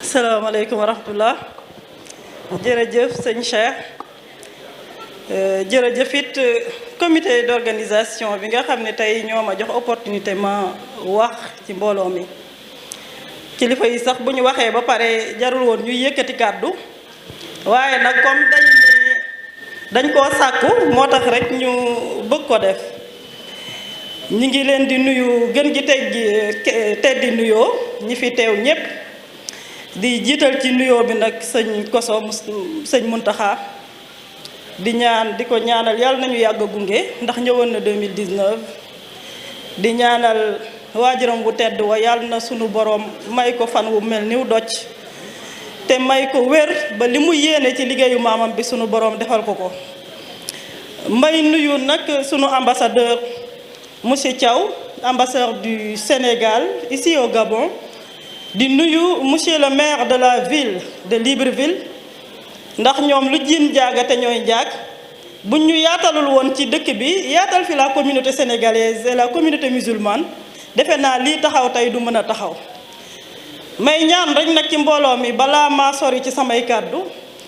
salaamaaleykum wa rahmatullah jërëjëf sëñ Cheikh jërëjëf it comité d'organisation bi nga xam ne tey ñoo ma jox opportunité ma wax ci mbooloo mi kilifa yi sax bu ñu waxee ba pare jarul woon ñuy yëkkati kàddu waaye nag comme dañ koo sàkku moo tax rek ñu bëgg ko def ñi ngi leen di nuyu gën gi teddi nuyoo ñi fi teew ñépp di jiital ci nuyoo bi nag sëñ Koso sëñ Muntaxa di ko ñaanal yàlla nañu yàgg a gunge ndax ñëwoon na 2019 di ñaanal waajuram bu tedd wa yàlla na sunu borom may ko fan wu mel niw doj te may ko wér ba li mu yéene ci liggéeyu maamam bi sunu borom defal ko ko may nuyu nag sunu ambassadeur monsieur Thiaw ambassadeur du Sénégal ici au Gabon di nuyu monsieur le maire de la ville de Libreville ndax ñoom lu jiin jaaga te ñooy jaag buñ ñu yaatalul woon ci dëkk bi yaatal fi la communauté sénégalaise et la communauté musulmane defe naa lii taxaw tey du mën a taxaw may ñaan rek nag ci mbooloo mi balaa maa sori ci samay kàddu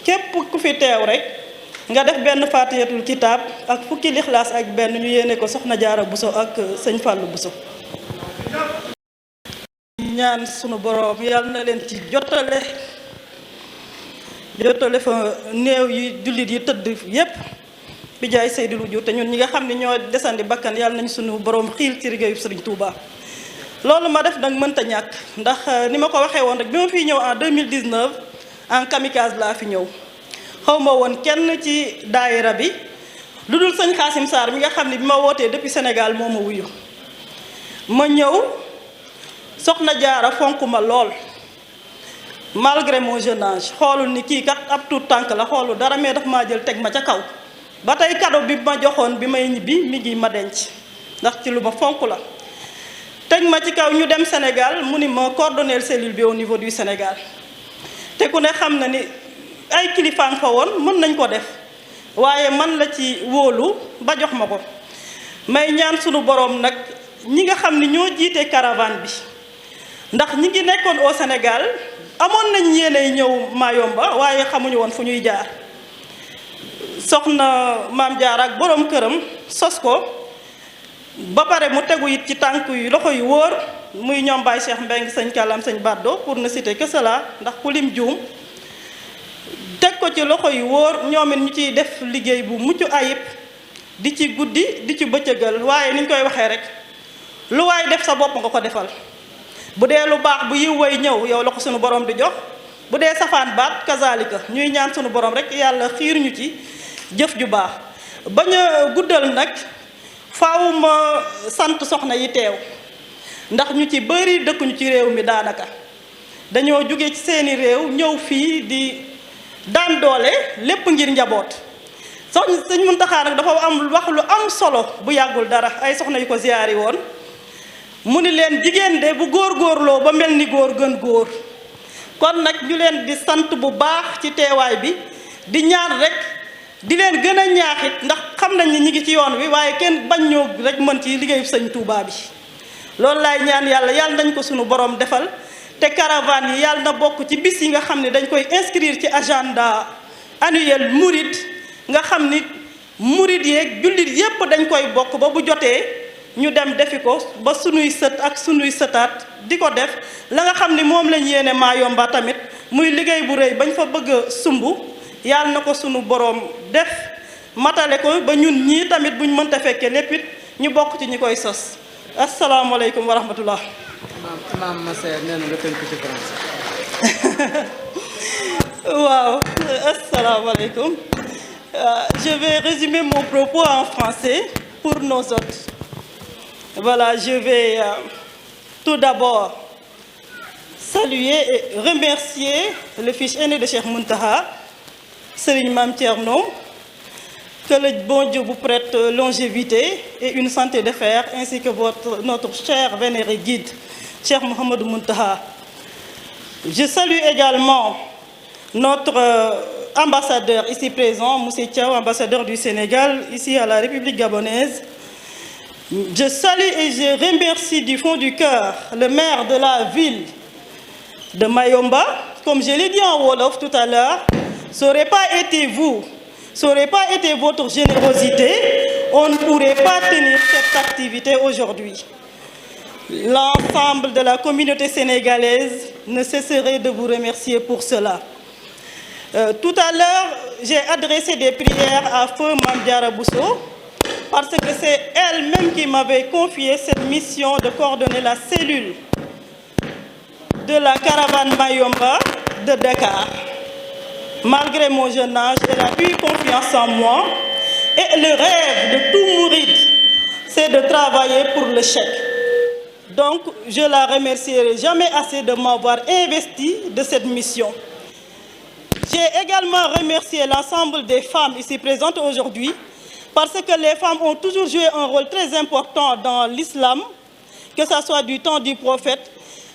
képp ku fi teew rek nga def benn faatiyatul kitaab ak fukki lixlaas ak benn ñu yéene ko soxna Jaara Buso ak sëñ Fàllu Buso ñaan sunu boroom yàlla na leen ci jotale fa néew yi jullit yi tëdd yépp bi jaay Seydil Wujud te ñun ñi nga xam ne ñoo desandi bakkan yàlla nañu sunu boroom xiil ci liggéeyu Sëriñ Tuuba loolu ma def nag mënta ñàkk ndax ni ma ko waxee woon rek bi ma fiy ñëw en 2019 en kamikaze laa fi ñëw xaw ma woon kenn ci daayira bi lu dul sëñ Xaasim Sarr mi nga xam ne bi ma wootee depuis Sénégal moo ma wuyu ma ñëw soxna Jaara fonk ma lool malgré mon jeune âge xoolul ni kii kat ab tuut tànk la xoolul dara mais daf maa jël teg ma ca kaw ba tey cadeau bi ma joxoon bi may ñibbi mi ngi ma denc ndax ci lu ma fonk la teg ma ci kaw ñu dem Sénégal mu ni ma coordonner cellule bi au niveau du Sénégal te ku ne xam na ni ay kilifaan fa woon mën nañ ko def waaye man la ci wóolu ba jox ma ko may ñaan sunu boroom nag ñi nga xam ni ñoo jiite caravane bi ndax ñi ngi nekkoon au Sénégal amoon nañ yéenay ñëw Mayomba waaye xamuñu woon fu ñuy jaar soxna Maam Jaara ak boroom këram sos ko ba pare mu tegu it ci tànk yu loxo yu wóor muy ñoom Baye Cheikh Mbeng sëñ Kàllam sëñ Baddo pour ne citer que cela ndax ku lim juum teg ko ci loxo yu wóor ñoom it ñu ciy def liggéey bu mucc ayib di ci guddi di ci bëccëgal waaye ni ñu koy waxee rek lu waay def sa bopp nga ko defal bu dee lu baax bu yiw way ñëw yow la ko sunu borom di jox bu dee safaan baat kazalika ñuy ñaan sunu borom rek yàlla xiir ñu ci jëf ju baax bañ a guddal nag faaw ma sant soxna yi teew ndax ñu ci bëri dëkkuñu ci réew mi daanaka dañoo jóge ci seeni réew ñëw fii di daan doole lépp ngir njaboot soxna sëñ Muntaxa nag dafa am wax lu am solo bu yàggul dara ay soxna yu ko ziyaari woon mu ni leen jigéen de bu góorgóorloo ba mel ni góor gën góor kon nag ñu leen di sant bu baax ci teewaay bi di ñaan rek di leen gën a ñaaxit ndax xam nañ ni ñi ngi ci yoon wi waaye kenn bañ ñoo rek mën ci liggéeyu sëñ Touba bi loolu laay ñaan yàlla nañ ko sunu borom defal te caravane yi yàlla na bokk ci bis yi nga xam ne dañ koy inscrire ci agenda annuel Mouride nga xam ni Mouride yeeg jullit yépp dañ koy bokk ba bu jotee ñu dem defi ko ba sunuy sët ak sunuy sëtaat di ko def la nga xam ni moom lañ yéene Mayomba tamit muy liggéey bu rëy bañ fa bëgg a sumb yàlla na ko sunu boroom def matale ko ba ñun ñii tamit buñ mënta fekkee lépp it ñu bokk ci ñi koy sos asalaamaaleykum wa rahmatullah. maam Massaer nee na nga tënk ci français. waaw asalaamaaleykum. Je vais résumer mon propos en français pour nos hôtes. Voilà, je vais tout d'abord saluer et remercier le fils aîné de Cheikh Muntaha, Serigne Mame Thierno, que le bon Dieu vous prête longévité et une santé de fer, ainsi que notre cher vénéré guide, Cheikh Mouhamadou Muntaha. Je salue également notre ambassadeur ici présent, M. Thiaw, ambassadeur du Sénégal, ici à la République gabonaise. Je salue et je remercie du fond du cœur le maire de la ville de Mayomba, comme je l'ai dit en Wolof tout à l'heure, ça n'aurait pas été vous, ça n'aurait pas été votre générosité, on ne pourrait pas tenir cette activité aujourd'hui. L'ensemble de la communauté sénégalaise ne cesserait de vous remercier pour cela. Tout à l'heure, j'ai adressé des prières à Feu Mame Diarra Bousso parce que c'est elle-même qui m'avait confié cette mission de coordonner la cellule de la caravane Mayomba de Dakar. Malgré mon jeune âge, elle a eu confiance en moi et le rêve de tout mouride, c'est de travailler pour le chèque. Donc, je la remercierai jamais assez de m'avoir investi de cette mission. J'ai également remercié l'ensemble des femmes ici présentes aujourd'hui parce que les femmes ont toujours joué un rôle très important dans l'islam, que ce soit du temps du prophète,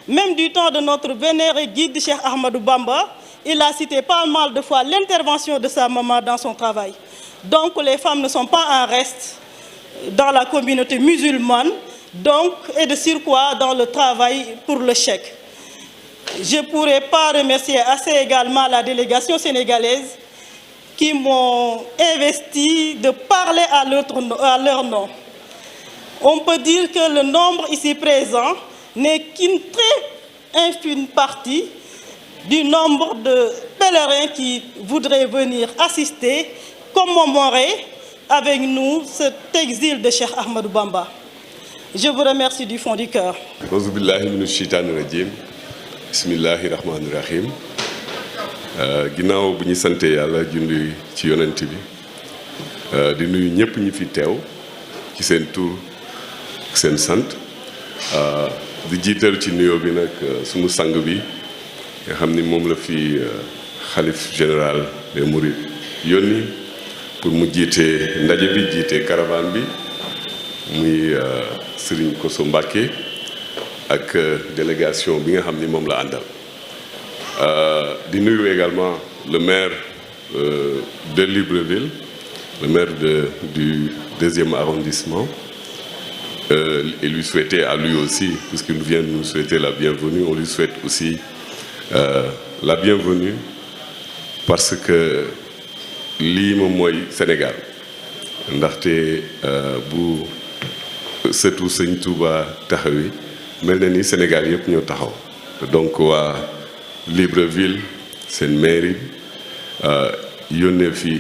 même du temps de notre vénéré guide Cheikh Ahmadou Bamba. Il a cité pas mal de fois l'intervention de sa maman dans son travail. Donc les femmes ne sont pas en reste dans la communauté musulmane, donc, et de surcroît dans le travail pour le chèque. Je ne pourrais pas remercier assez également la délégation sénégalaise qui m'ont investi de parler à leur nom. On peut dire que le nombre ici présent n'est qu'une très infime partie du nombre de pèlerins qui voudraient venir assister, commémorer avec nous cet exil de Cheikh Ahmadou Bamba. Je vous remercie du fond du cœur. Bismillahi rahmani rahim. Ginnaaw bu ñu sante yàlla julli ci yonent bi di nuyu ñëpp ñi fi teew ci seen tur seen sant di jiital ci nuyoo bi nag sunu sang bi nga xam ni moom la fi xalif général des Mourides yónni pour mu jiite ndaje bi jiite caravane bi muy Serigne Kosso Mbacké ak délégation bi nga xam ni moom la àndal di nuyu également le maire de Libreville, le maire du 2e arrondissement, et lui souhaiter à lui aussi, puisqu'il vient de nous souhaiter la bienvenue, on lui souhaite aussi la bienvenue parce que lii moom mooy Sénégal ndaxte bu sëtu Sëñ Touba taxawi mel na ni Sénégal yëpp ñoo taxaw donc waa Libreville seen mairie yónnee fi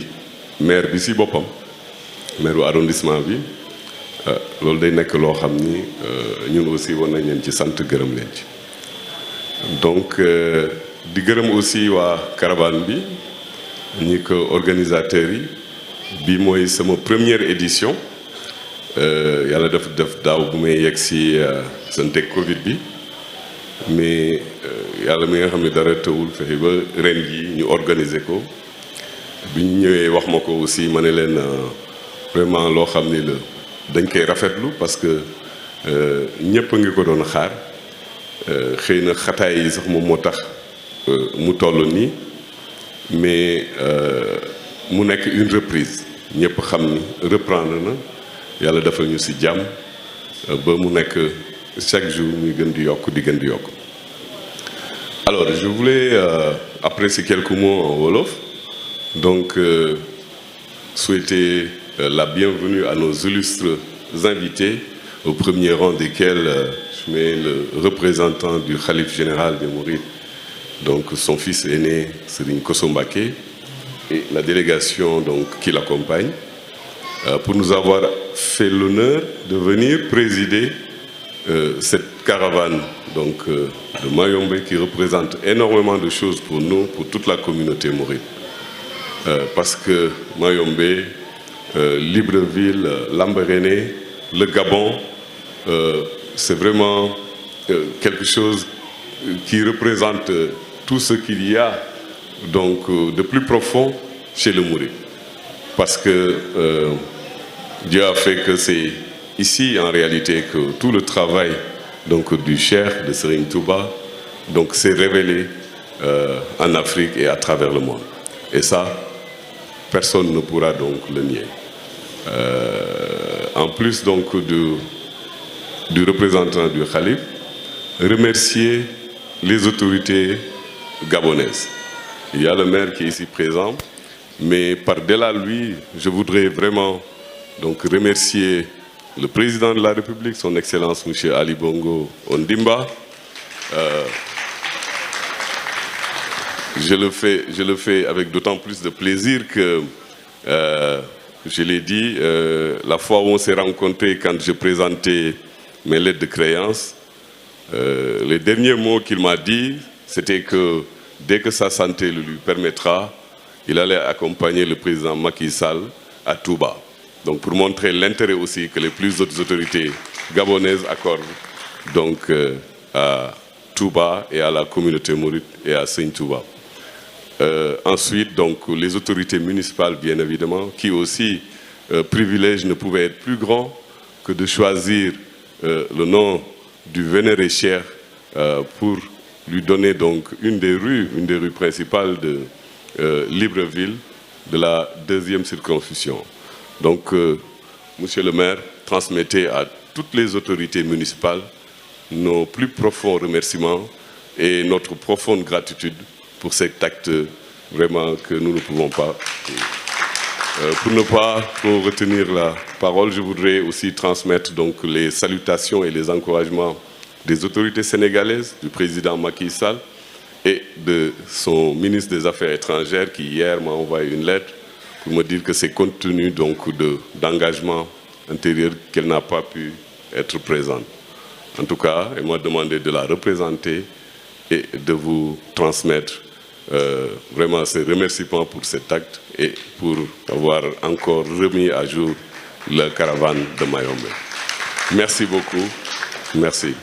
maire bi ci boppam maire arrondissement bi loolu day nekk loo xam ni ñun aussi war nañ leen ci sant gërëm leen ci donc di gërëm aussi waa caravane bi ñi ko organisateurs yi bi mooy sama première édition yàlla def daaw bu may yegg ci sante Covid bi mais yàlla mi nga xam ne dara tëwul fexe ba ren ji ñu organiser ko bi ñu ñëwee wax ma ko aussi ma ne leen vraiment loo xam ni la dañ koy rafetlu parce que ñëpp a ngi ko doon xaar xëy na xataay yi sax moom moo tax mu toll nii mais mu nekk une reprise ñëpp xam ni reprendre na yàlla defal ñu ci jàmm ba mu nekk chaque jour muy gën di yokk di gën di yokk. Alors je voulais apprécier quelques mots en wolof donc souhaiter la bienvenue à nos illustres invités au premier rang desquels je mets le représentant du khalife général des Mourides, donc son fils aîné Serigne Kosso Mbacké et la délégation donc qui l'accompagne pour nous avoir fait l'honneur de venir présider cette caravane donc de Mayombe qui représente énormément de choses pour nous, pour toute la communauté mouride. Parce que Mayombe, Libreville, Lambaréné, le Gabon, c'est vraiment quelque chose qui représente tout ce qu'il y a donc de plus profond chez le mouride. Parce que Dieu a fait que c'est ici en réalité que tout le travail donc du Cheikh de Serigne Touba donc s'est révélé en Afrique et à travers le monde. Et ça, personne ne pourra donc le nier. En plus donc du représentant du Khalife, remercier les autorités gabonaise. Il y a le maire qui est ici présent, mais par-delà lui, je voudrais vraiment donc remercier le président de la République, son Excellence M. Ali Bongo Ondimba. Je le fais avec d'autant plus de plaisir que, je l'ai dit, la fois où on s'est rencontrés quand je présentais mes lettres de créance, les derniers mots qu'il m'a dit, c'était que dès que sa santé le lui permettra, il allait accompagner le président Macky Sall à Touba. Donc pour montrer l'intérêt aussi que les plus hautes autorités gabonaises accordent donc, à Touba et à la communauté mouride et à Seigne Touba. Ensuite, donc, les autorités municipales, bien évidemment, qui aussi privilège ne pouvait être plus grand que de choisir le nom du vénéré Cheikh pour lui donner donc une des rues principales de Libreville, de la 2e circonscription. Donc, Monsieur le maire, transmettez à toutes les autorités municipales nos plus profonds remerciements et notre profonde gratitude pour cet acte vraiment que nous ne pouvons pas. Pour ne pas trop retenir la parole, je voudrais aussi transmettre donc les salutations et les encouragements des autorités sénégalaises, du président Macky Sall et de son ministre des Affaires étrangères qui hier m'a envoyé une lettre pour me dire que c'est compte tenu donc d'engagement intérieur qu'elle n'a pas pu être présente. En tout cas, elle m'a demandé de la représenter et de vous transmettre vraiment ces remerciements pour cet acte et pour avoir encore remis à jour la caravane de Mayombe. Merci beaucoup. Merci.